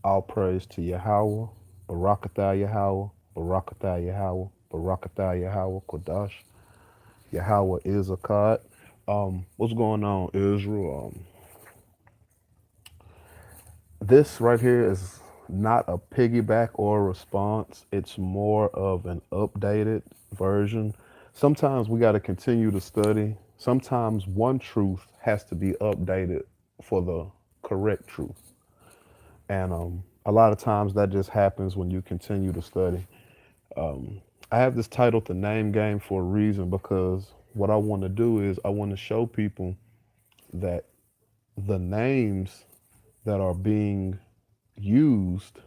All praise to Yahweh, Barakatah Yahweh, Barakatah Yahweh, Barakatah Yahweh, Kodash. Yahweh is a God. What's going on, Israel? This right here is not a piggyback or a response. It's more of an updated version. Sometimes we got to continue to study. Sometimes one truth has to be updated for the correct truth. And a lot of times that just happens when you continue to study. I have this titled The Name Game for a reason because what I want to do is I want to show people that the names that are being used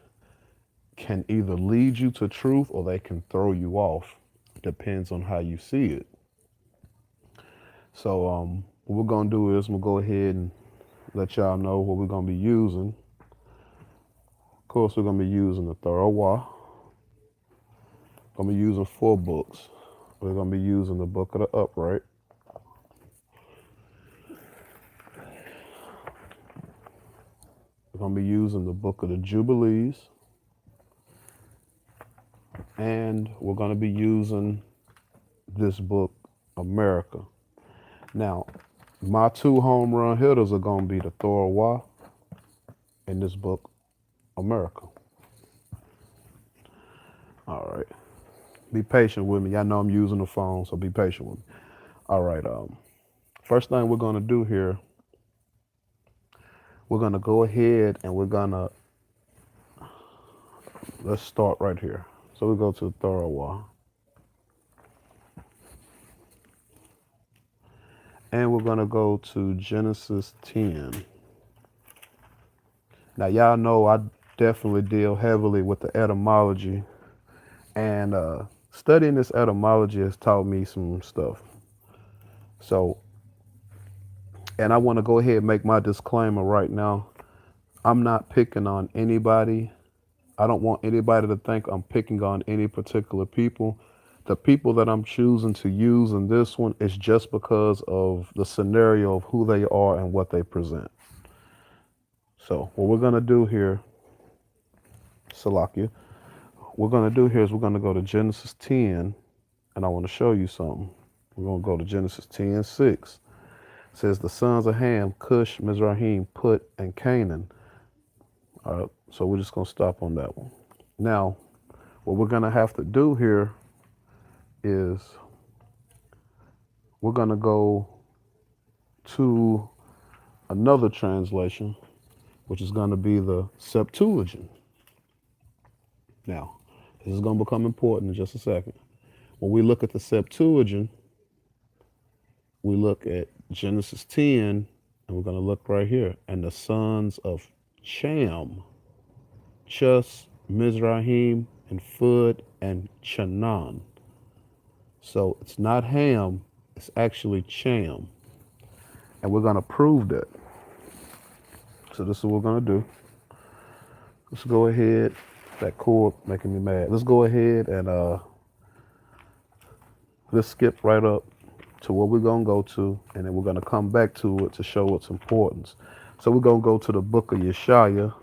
can either lead you to truth or they can throw you off. Depends on how you see it. So what we're gonna do is we'll go ahead and let y'all know what we're gonna be using. Of course, we're gonna be using the Thoreau. Gonna be using 4 books. We're gonna be using the Book of the Upright. We're gonna be using the Book of the Jubilees, and we're gonna be using this book, America. Now, my 2 home run hitters are gonna be the Thoreau and this book, America. All right. Be patient with me. Y'all know I'm using the phone, so be patient with me. All right. First thing we're gonna do here, we're gonna go ahead and let's start right here. So we go to Thoreau, and we're gonna go to Genesis 10. Now y'all know I definitely deal heavily with the etymology, and studying this etymology has taught me some stuff. So, and I want to go ahead and make my disclaimer right now. I'm not picking on anybody. I don't want anybody to think I'm picking on any particular people. The people that I'm choosing to use in this one is just because of the scenario of who they are and what they present. So what we're gonna do here, Salakia, we're gonna do here is we're gonna go to Genesis 10, and I want to show you something. We're gonna go to Genesis 10:6. It says the sons of Ham, Cush, Mizraim, Put, and Canaan. All right, so we're just gonna stop on that one. Now, what we're gonna have to do here is we're gonna go to another translation, which is gonna be the Septuagint. Now, this is gonna become important in just a second. When we look at the Septuagint, we look at Genesis 10, and we're gonna look right here. And the sons of Cham, Chus, Mizraim, and Phud, and Chanaan. So it's not Ham, it's actually Cham. And we're gonna prove that. So this is what we're gonna do. Let's go ahead. That cord making me mad. Let's go ahead and let's skip right up to what we're gonna go to, and then we're gonna come back to it to show its importance. So we're gonna go to the book of Yeshaya.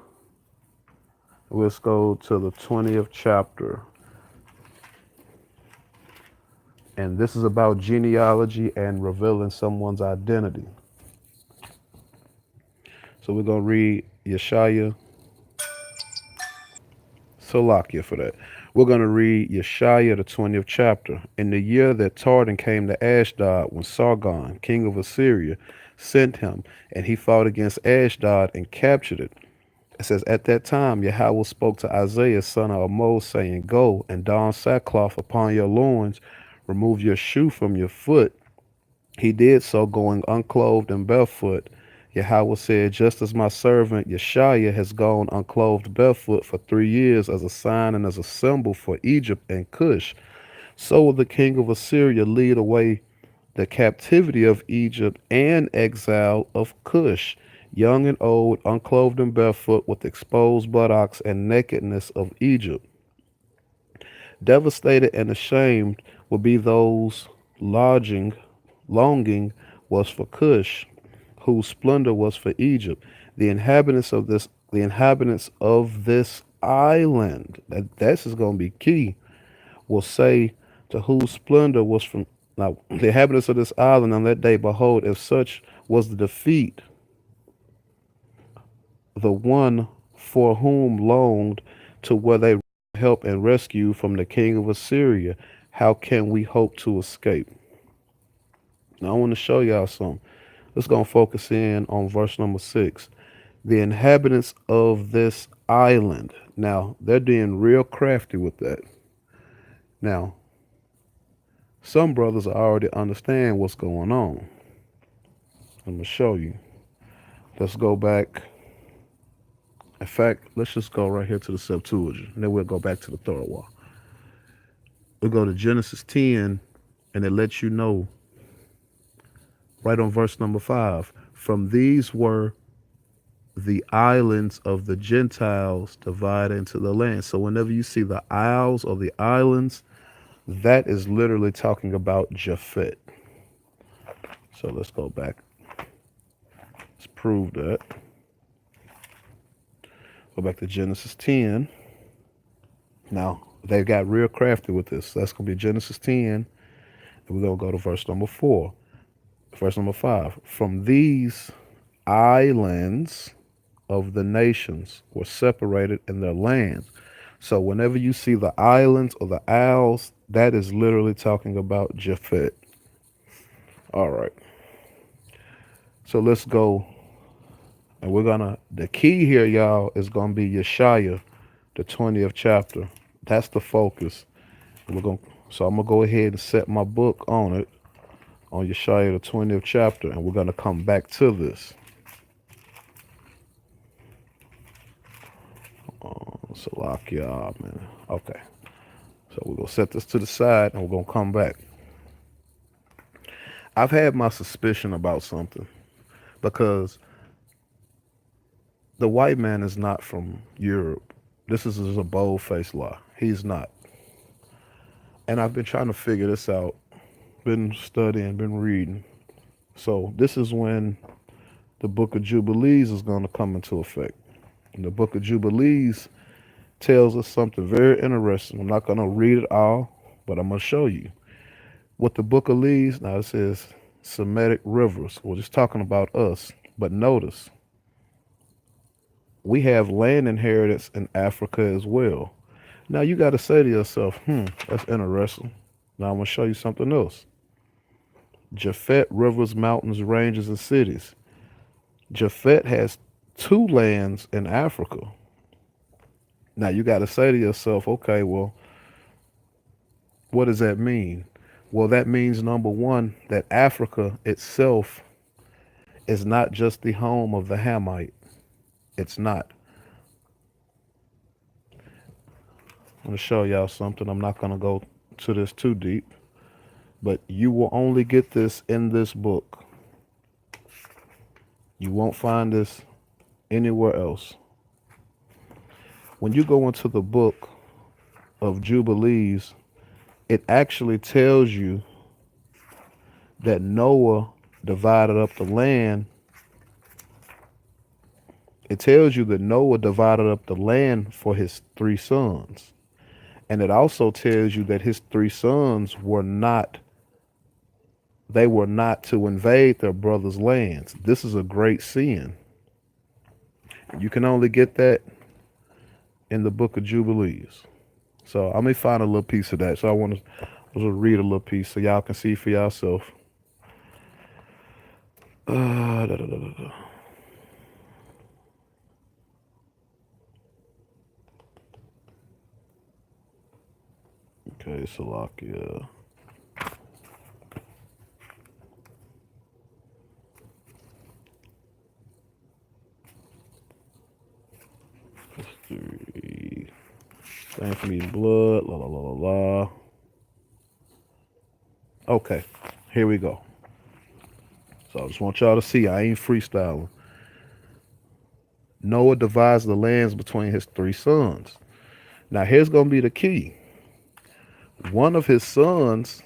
Let's go to the 20th chapter. And this is about genealogy and revealing someone's identity. So we're going to read Yeshaya, Salakia for that. We're going to read Yeshaya, the 20th chapter. In the year that Tardan came to Ashdod, when Sargon, king of Assyria, sent him, and he fought against Ashdod and captured it. It says, at that time, Yahweh spoke to Isaiah, son of Amoz, saying, go and don sackcloth upon your loins, remove your shoe from your foot. He did so, going unclothed and barefoot. Yahweh said, just as my servant Yeshaya has gone unclothed barefoot for 3 years as a sign and as a symbol for Egypt and Cush, so will the king of Assyria lead away the captivity of Egypt and exile of Cush, young and old, unclothed and barefoot, with exposed buttocks and nakedness of Egypt. Devastated and ashamed will be those longing was for Cush, whose splendor was for Egypt. The inhabitants of this The inhabitants of this island, that's is going to be key, will say to whose splendor was from. Now, the inhabitants of this island on that day, behold, if such was the defeat, the one for whom longed to where they help and rescue from the king of Assyria, how can we hope to escape? Now, I want to show y'all something. Let's go and focus in on verse number 6. The inhabitants of this island. Now, they're being real crafty with that. Now, some brothers already understand what's going on. I'm going to show you. Let's go back. In fact, let's just go right here to the Septuagint. And then we'll go back to the Torah. We'll go to Genesis 10, and it lets you know right on verse number 5. From these were the islands of the Gentiles divided into the land. So whenever you see the isles or the islands, that is literally talking about Japhet. So let's go back. Let's prove that. Go back to Genesis 10. Now, they got real crafty with this. That's going to be Genesis 10. And we're going to go to verse number 4. Verse number 5. From these islands of the nations were separated in their lands. So whenever you see the islands or the isles, that is literally talking about Japhet. All right. So let's go. And we're going to, the key here, y'all, is going to be Yeshaya, the 20th chapter. That's the focus. And so I'm going to go ahead and set my book on it, on Yeshaya, the 20th chapter, and we're going to come back to this. Salakia, man. Okay. So we're going to set this to the side and we're going to come back. I've had my suspicion about something because the white man is not from Europe. This is a bold-faced lie. He's not. And I've been trying to figure this out, been studying, been reading. So this is when the book of Jubilees is going to come into effect. And the book of Jubilees tells us something very interesting. I'm not going to read it all, but I'm going to show you. What the book of Lees, now it says Semitic rivers. We're just talking about us. But notice, we have land inheritance in Africa as well. Now you got to say to yourself, that's interesting. Now I'm going to show you something else. Japhet, rivers, mountains, ranges, and cities. Japhet has 2 lands in Africa. Now you got to say to yourself, okay, well, what does that mean? Well, that means, number one, that Africa itself is not just the home of the Hamite. It's not. I'm going to show y'all something. I'm not going to go to this too deep, but you will only get this in this book. You won't find this anywhere else. When you go into the book of Jubilees, it actually tells you that Noah divided up the land. It tells you that Noah divided up the land for his 3 sons. And it also tells you that his 3 sons were not to invade their brother's lands. This is a great sin. You can only get that in the book of Jubilees. So I may find a little piece of that. So I want to read a little piece so y'all can see for yourself. Okay, Salakia. History. Thank me blood. La la la la la. Okay, here we go. So I just want y'all to see I ain't freestyling. Noah divides the lands between his 3 sons. Now here's going to be the key. One of his sons,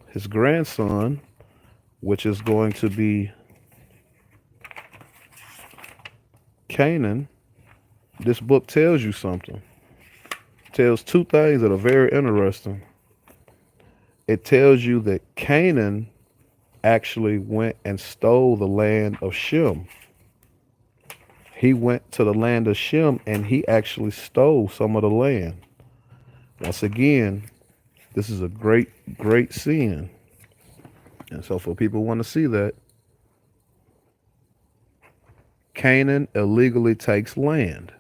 his grandson, which is going to be Canaan, This book tells you something. It tells two things that are very interesting. It tells you that Canaan actually went and stole the land of Shem. He went to the land of Shem and he actually stole some of the land. Once again, this is a great, great sin. And so for people who want to see that, Canaan illegally takes land.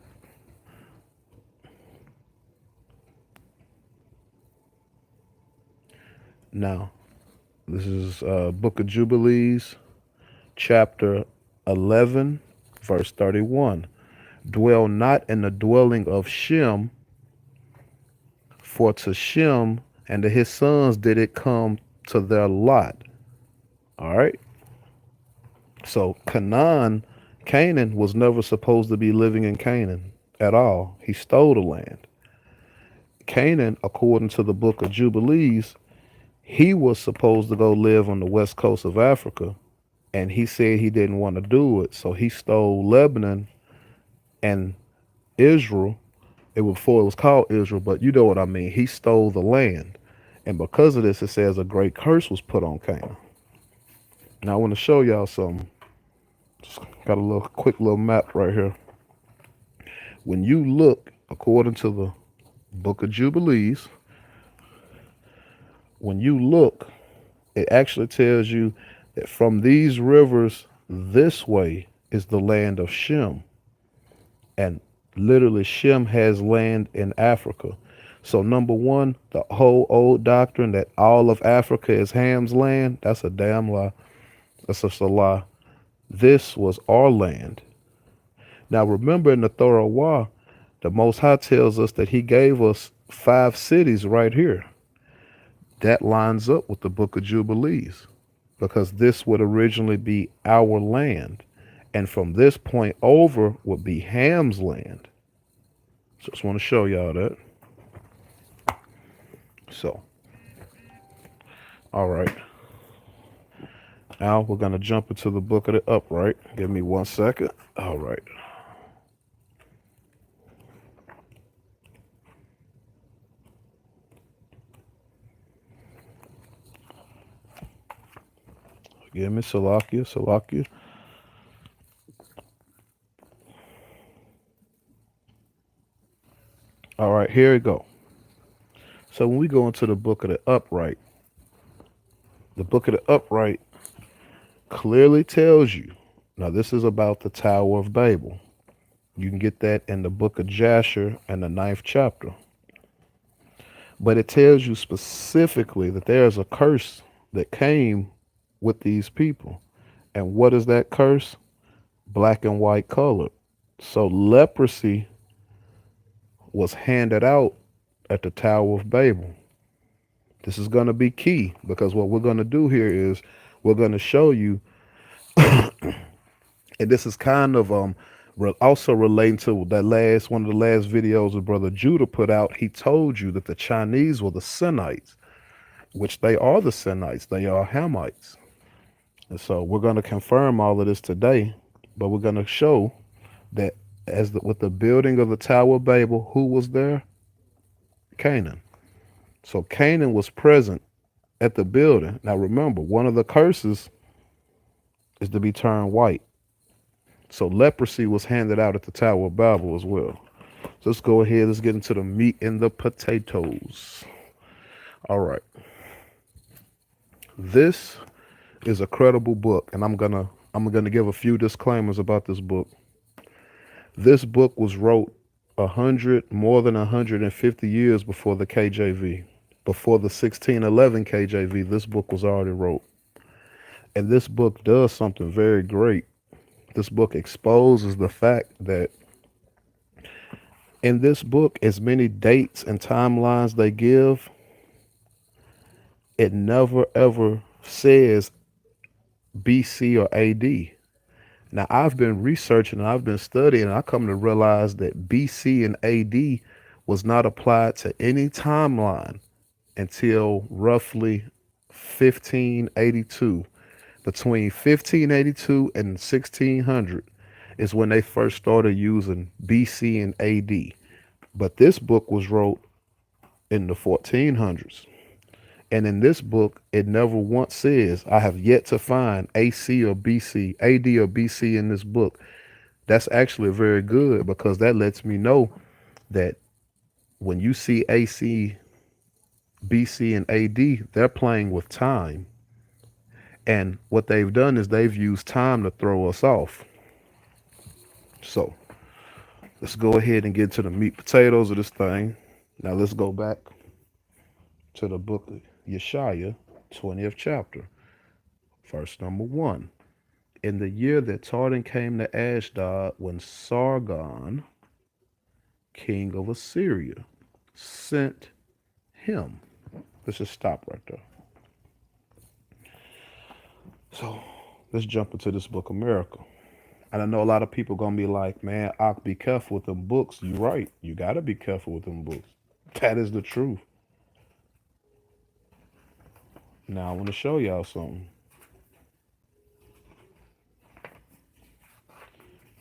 Now, this is Book of Jubilees, chapter 11, verse 31. Dwell not in the dwelling of Shem, for to Shem and to his sons did it come to their lot. All right. So Canaan was never supposed to be living in Canaan at all. He stole the land. Canaan, according to the book of Jubilees, he was supposed to go live on the west coast of Africa, and he said he didn't want to do it. So he stole Lebanon and Israel. Before it was called Israel, but you know what I mean. He stole the land. And because of this, it says a great curse was put on Canaan. Now I want to show y'all something. Just got a little quick little map right here. When you look, according to the Book of Jubilees, when you look, it actually tells you that from these rivers this way is the land of Shem. And literally, Shem has land in Africa. So number one, the whole old doctrine that all of Africa is Ham's land, that's a damn lie. That's just a lie. This was our land. Now remember in the Torah, the Most High tells us that he gave us 5 cities right here. That lines up with the Book of Jubilees because this would originally be our land. And from this point over would be Ham's land. So just want to show y'all that. So, all right. Now we're going to jump into the Book of the Upright. Give me 1 second. All right. Give me Salakia. All right, here we go. So when we go into the Book of the Upright clearly tells you, now this is about the Tower of Babel. You can get that in the Book of Jasher and the 9th chapter. But it tells you specifically that there is a curse that came with these people. And what is that curse? Black and white colored. So leprosy was handed out at the Tower of Babel. This is going to be key because what we're going to do here is we're going to show you, and this is kind of also relating to that one of the last videos that Brother Judah put out. He told you that the Chinese were the Sinites, which they are the Sinites. They are Hamites. And so we're going to confirm all of this today, but we're going to show that with the building of the Tower of Babel, who was there? Canaan. So Canaan was present at the building. Now remember, one of the curses is to be turned white. So leprosy was handed out at the Tower of Babel as well. So let's go ahead. Let's get into the meat and the potatoes. All right. This is a credible book, and I'm gonna give a few disclaimers about this book. This book was wrote more than 150 years before the KJV. Before the 1611 KJV, this book was already wrote. And this book does something very great. This book exposes the fact that in this book, as many dates and timelines they give, it never ever says BC or AD. Now, I've been researching and I've been studying, and I come to realize that BC and AD was not applied to any timeline until roughly 1582. Between 1582 and 1600 is when they first started using BC and AD. But this book was wrote in the 1400s. And in this book, it never once says, I have yet to find AC or BC, AD or BC in this book. That's actually very good because that lets me know that when you see AC, BC, and AD, they're playing with time. And what they've done is they've used time to throw us off. So let's go ahead and get to the meat potatoes of this thing. Now let's go back to the book of Yeshaya, 20th chapter, verse number 1. In the year that Tartan came to Ashdod, when Sargon, king of Assyria, sent him. Let's just stop right there. So let's jump into this book of Miracle. And I know a lot of people gonna be like, man, I'll be careful with them books. You're right. You gotta be careful with them books. That is the truth. Now I want to show y'all something.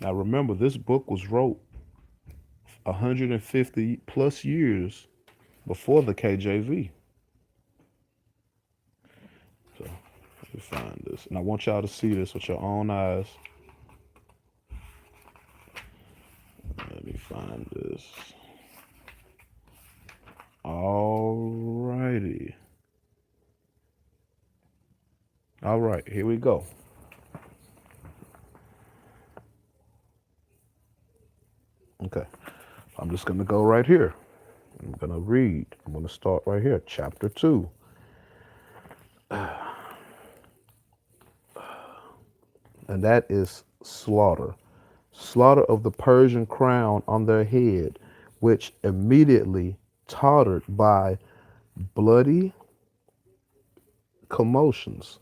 Now remember, this book was wrote 150 plus years before the KJV. So let me find this. And I want y'all to see this with your own eyes. Let me find this. Alrighty. All right, here we go. Okay. I'm just going to go right here. I'm going to read. I'm going to start right here. Chapter 2. And that is slaughter. Slaughter of the Persian crown on their head, which immediately tottered by bloody commotions.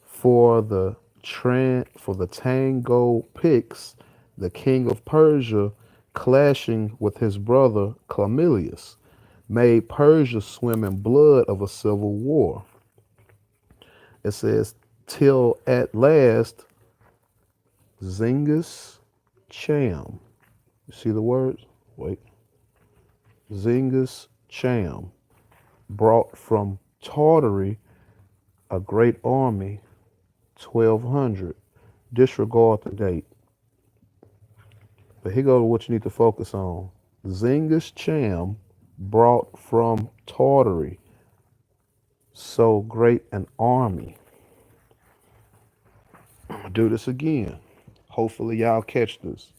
For the Tango Pix, the king of Persia, clashing with his brother Clamilius, made Persia swim in blood of a civil war. It says, till at last Zingis Cham. You see the words? Wait. Zingis Cham brought from Tartary a great army, 1200. Disregard the date. But here goes what you need to focus on. Zingis Cham brought from Tartary so great an army. I'm gonna do this again. Hopefully y'all catch this.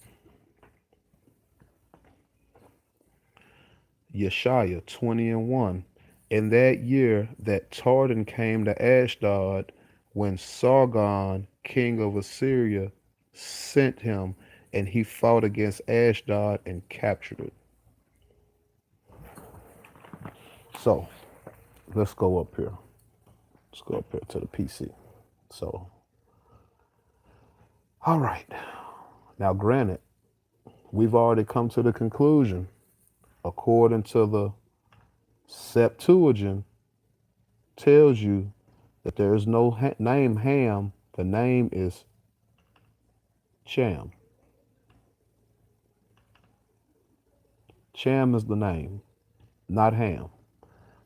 Yeshaya 20:1. In that year that Tartan came to Ashdod, when Sargon, king of Assyria, sent him, and he fought against Ashdod and captured it. So let's go up here. Let's go up here to the PC. So, all right. Now, granted, we've already come to the conclusion, according to the Septuagint, tells you that there is no name Ham. The name is Cham. Cham is the name, not Ham.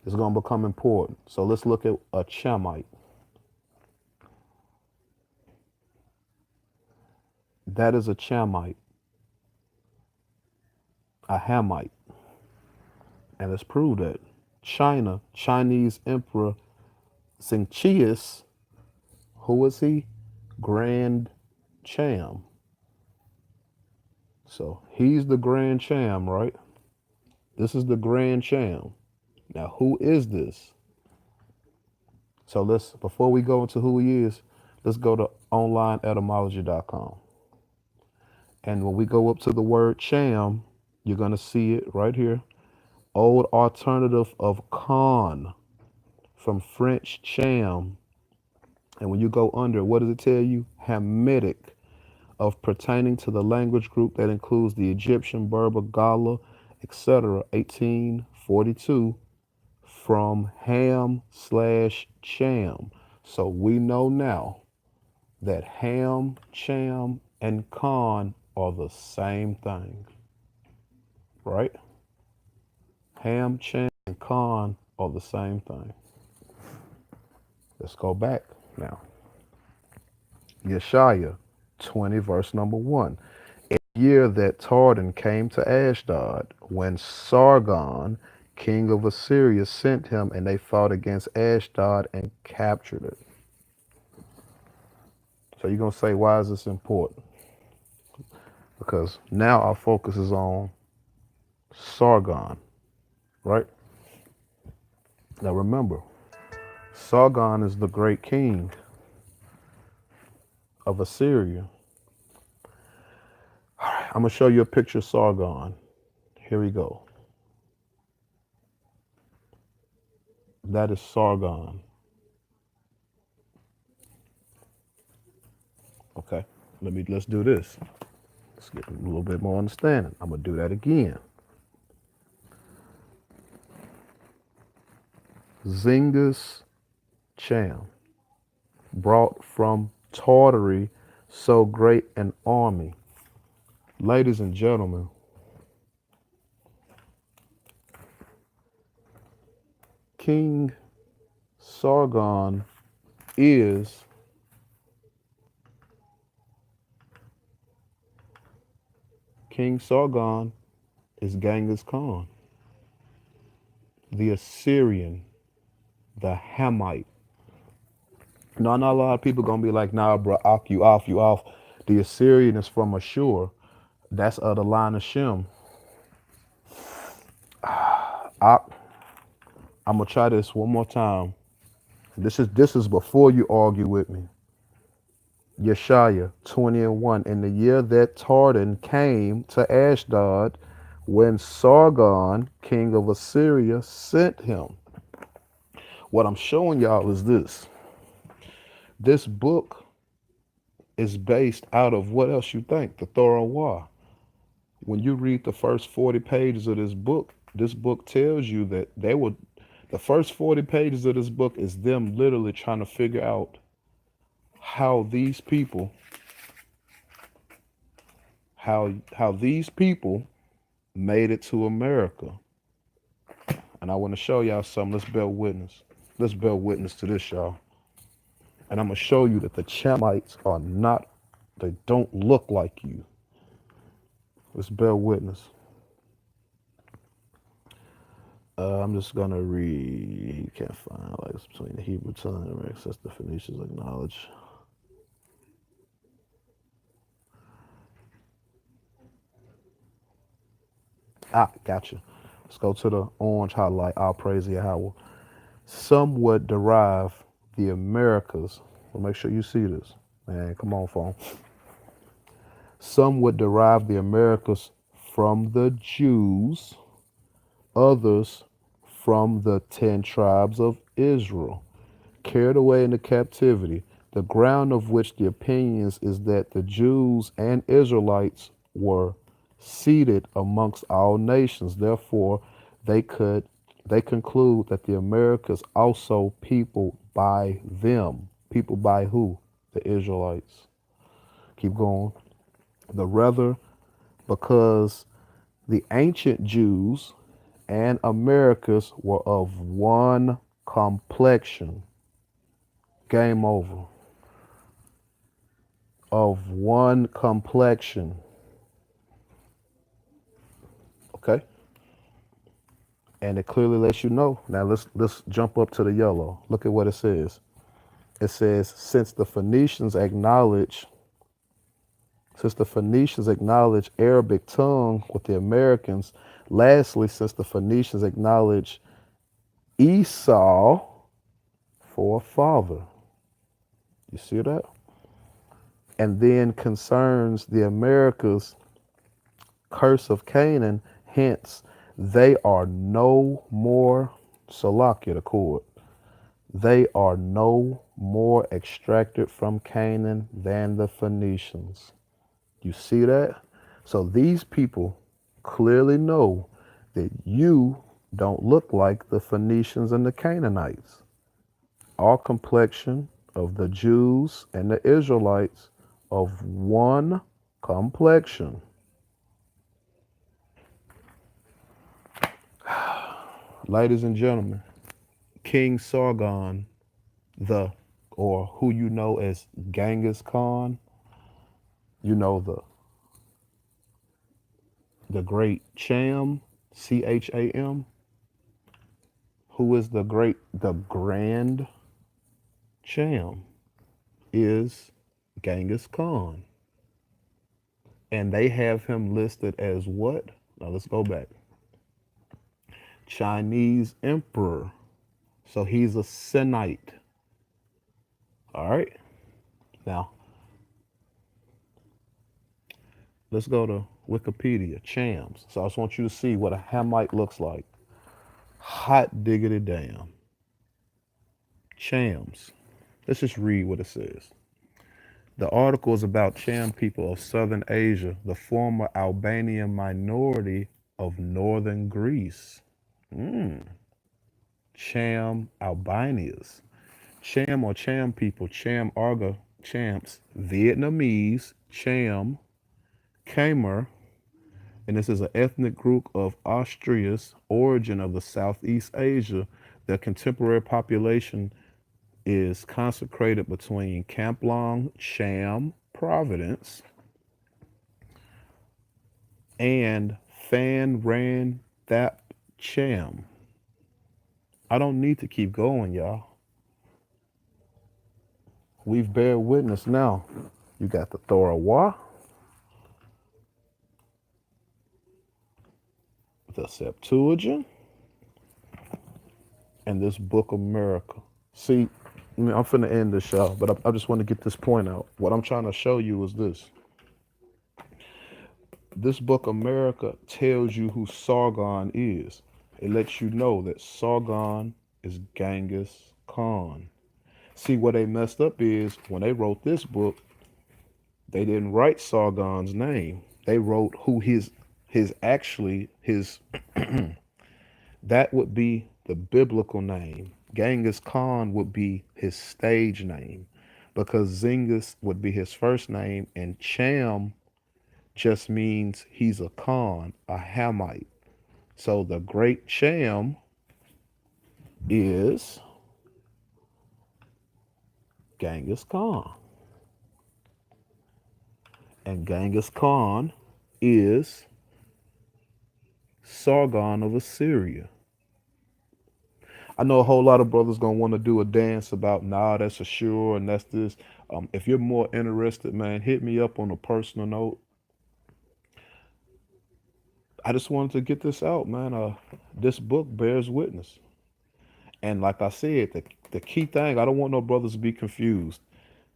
It's going to become important. So let's look at a Chamite. That is a Chamite, a Hamite. And let's prove that. China, Chinese Emperor Xingqius, who is he? Grand Cham. So he's the Grand Cham, right? This is the Grand Cham. Now, who is this? So before we go into who he is, let's go to onlineetymology.com. And when we go up to the word Cham, you're going to see it right here. Old alternative of Khan, from French Cham. And when you go under, what does it tell you? Hamitic, of pertaining to the language group that includes the Egyptian, Berber, Gala, etc. 1842, from Ham/Cham. So we know now that Ham, Cham, and Khan are the same thing, right? Ham, Shem, and Khan are the same thing. Let's go back now. Yeshaya 20, verse number 1. Year that Tardan came to Ashdod, when Sargon, king of Assyria, sent him, and they fought against Ashdod and captured it. So you're going to say, why is this important? Because now our focus is on Sargon, right? Now remember, Sargon is the great king of Assyria. All right, I'm going to show you a picture of Sargon. Here we go. That is Sargon. Okay, let's do this. Let's get a little bit more understanding. I'm going to do that again. Zingis Cham, brought from Tartary so great an army. Ladies and gentlemen, King Sargon is Genghis Khan, the Assyrian, the Hamite. Now, not a lot of people gonna be like, nah, bro, you off. The Assyrian is from Ashur. That's the line of Shem. I'm gonna try this one more time. This is before you argue with me. Yeshaya 20 and 1. In the year that Tardan came to Ashdod, when Sargon, king of Assyria, sent him. What I'm showing y'all is this. This book is based out of what else you think? The Torah. When you read the first 40 pages of this book tells you that the first 40 pages of this book is them literally trying to figure out how these people made it to America. And I want to show y'all something. Let's bear witness. Let's bear witness to this, y'all. And I'm going to show you that the Chamites they don't look like you. Let's bear witness. I'm just going to read. You can't find like between the Hebrew tongue and access the Phoenicians acknowledge. Gotcha. Let's go to the orange highlight. I'll praise Yahweh. Some would derive the Americas. Well, make sure you see this. Man, come on, phone. Some would derive the Americas from the Jews, others from the 10 tribes of Israel, carried away into captivity, the ground of which the opinions is that the Jews and Israelites were seated amongst all nations. Therefore, they conclude that the Americas also people by them. People by who? The Israelites. Keep going. The rather because the ancient Jews and Americas were of one complexion. Game over. Of one complexion. Okay? And it clearly lets you know. Now let's jump up to the yellow. Look at what it says. It says, since the Phoenicians acknowledge Arabic tongue with the Americans, lastly, since the Phoenicians acknowledge Esau for a father. You see that? And then concerns the Americas curse of Canaan, hence they are no more Salakia the cord. They are no more extracted from Canaan than the Phoenicians. You see that? So these people clearly know that you don't look like the Phoenicians and the Canaanites. Our complexion of the Jews and the Israelites of one Complexion. Ladies and gentlemen, King Sargon, the or who you know as Genghis Khan, you know the great Cham, Cham, who is the grand Cham is Genghis Khan. And they have him listed as what? Now let's go back. Chinese emperor. So he's a Senite. All right. Now let's go to Wikipedia. Chams. So I just want you to see what a Hamite looks like. Hot diggity damn. Chams. Let's just read what it says. The article is about Cham people of southern Asia, the former Albanian minority of northern Greece. Mm. Cham Albanians. Cham or Cham people, Cham Arga Champs, Vietnamese, Cham, Khmer, and this is an ethnic group of Austria's origin of the Southeast Asia. Their contemporary population is consecrated between Kamplong, Cham, Providence, and Fan Ran Thap Cham. I don't need to keep going, y'all. We've bear witness now. You got the Thorawa, the Septuagint, and this Book of Miracle. See, I'm finna end this, y'all, but I just want to get this point out. What I'm trying to show you is this. This Book of Miracle tells you who Sargon is. It lets you know that Sargon is Genghis Khan. See, what they messed up is when they wrote this book, they didn't write Sargon's name. They wrote who his actually his that would be the biblical name. Genghis Khan would be his stage name because Zingis would be his first name and Cham just means he's a Khan, a Hamite. So the great Cham is Genghis Khan. And Genghis Khan is Sargon of Assyria. I know a whole lot of brothers gonna want to do a dance about nah, that's a sure and that's this. If you're more interested, man, hit me up on a personal note. I just wanted to get this out, man. This book bears witness, and like I said, the key thing I don't want no brothers to be confused.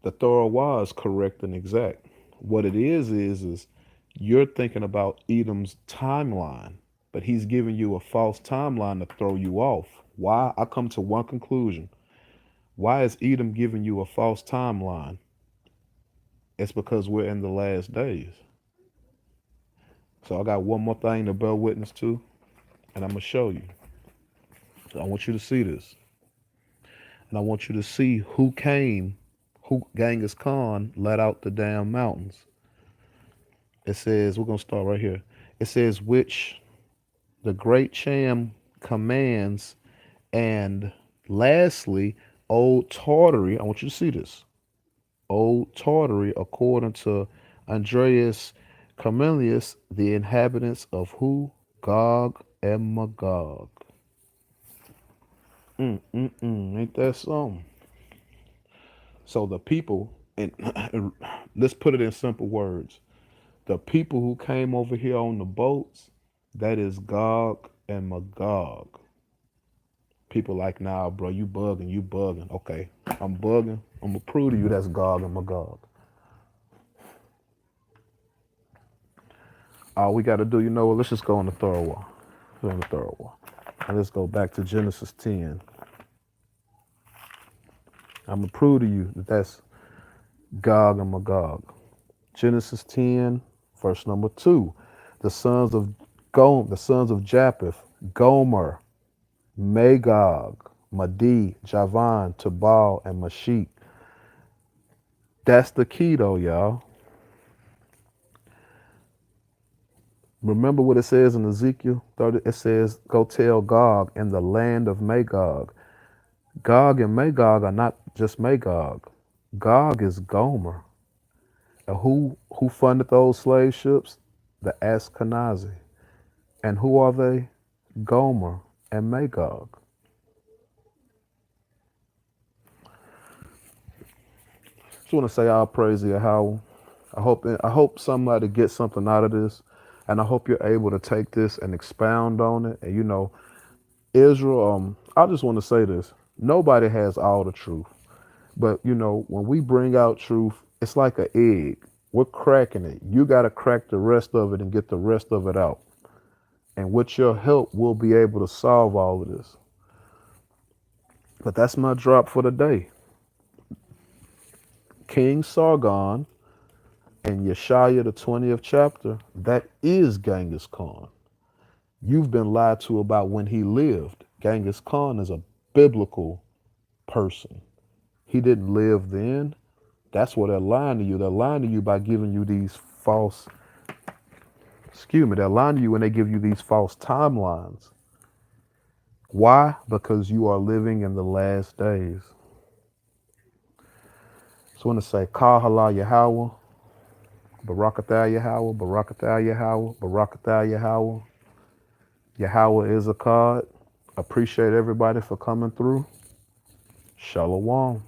The Torah was correct and exact. What it is you're thinking about Edom's timeline, but he's giving you a false timeline to throw you off. Why? I come to one conclusion. Why is Edom giving you a false timeline? It's because we're in the last days. So I got one more thing to bear witness to, and I'm gonna show you. So I want you to see this, and I want you to see who Genghis Khan let out the damn mountains. It says we're gonna start right here. It says which the great Cham commands, and lastly, Old Tartary. I want you to see this. Old Tartary, according to Andreas Carmelius, the inhabitants of who? Gog and Magog. Ain't that something? So the people, and let's put it in simple words. The people who came over here on the boats, that is Gog and Magog. People like, nah, bro, you bugging, you bugging. Okay, I'm bugging. I'm gonna prove to you that's Gog and Magog. All we gotta do, you know what? Let's just go on the thorough wall. Go on the thorough wall. And let's go back to Genesis 10. I'm gonna prove to you that that's Gog and Magog. Genesis 10, verse number 2. The sons of the sons of Japheth, Gomer, Magog, Madi, Javan, Tubal, and Mashik. That's the key though, y'all. Remember what it says in Ezekiel 30? It says, go tell Gog in the land of Magog. Gog and Magog are not just Magog. Gog is Gomer. And who funded those slave ships? The Ashkenazi. And who are they? Gomer and Magog. Just want to say all praise to Yahweh. I hope somebody gets something out of this, and I hope you're able to take this and expound on it. And Israel. I just want to say this: nobody has all the truth, but when we bring out truth, it's like an egg. We're cracking it. You got to crack the rest of it and get the rest of it out. And with your help, we'll be able to solve all of this. But that's my drop for the day. King Sargon and Yeshaya, the 20th chapter, that is Genghis Khan. You've been lied to about when he lived. Genghis Khan is a biblical person. He didn't live then. That's what they're lying to you. They're lying to you by giving you these false, they're lying to you when they give you these false timelines. Why? Because you are living in the last days. So I want to say, Kahala Yahweh, Barakatah Yahweh, Barakatah Yahweh, Barakatah Yahweh. Yahweh is a God. Appreciate everybody for coming through. Shalom.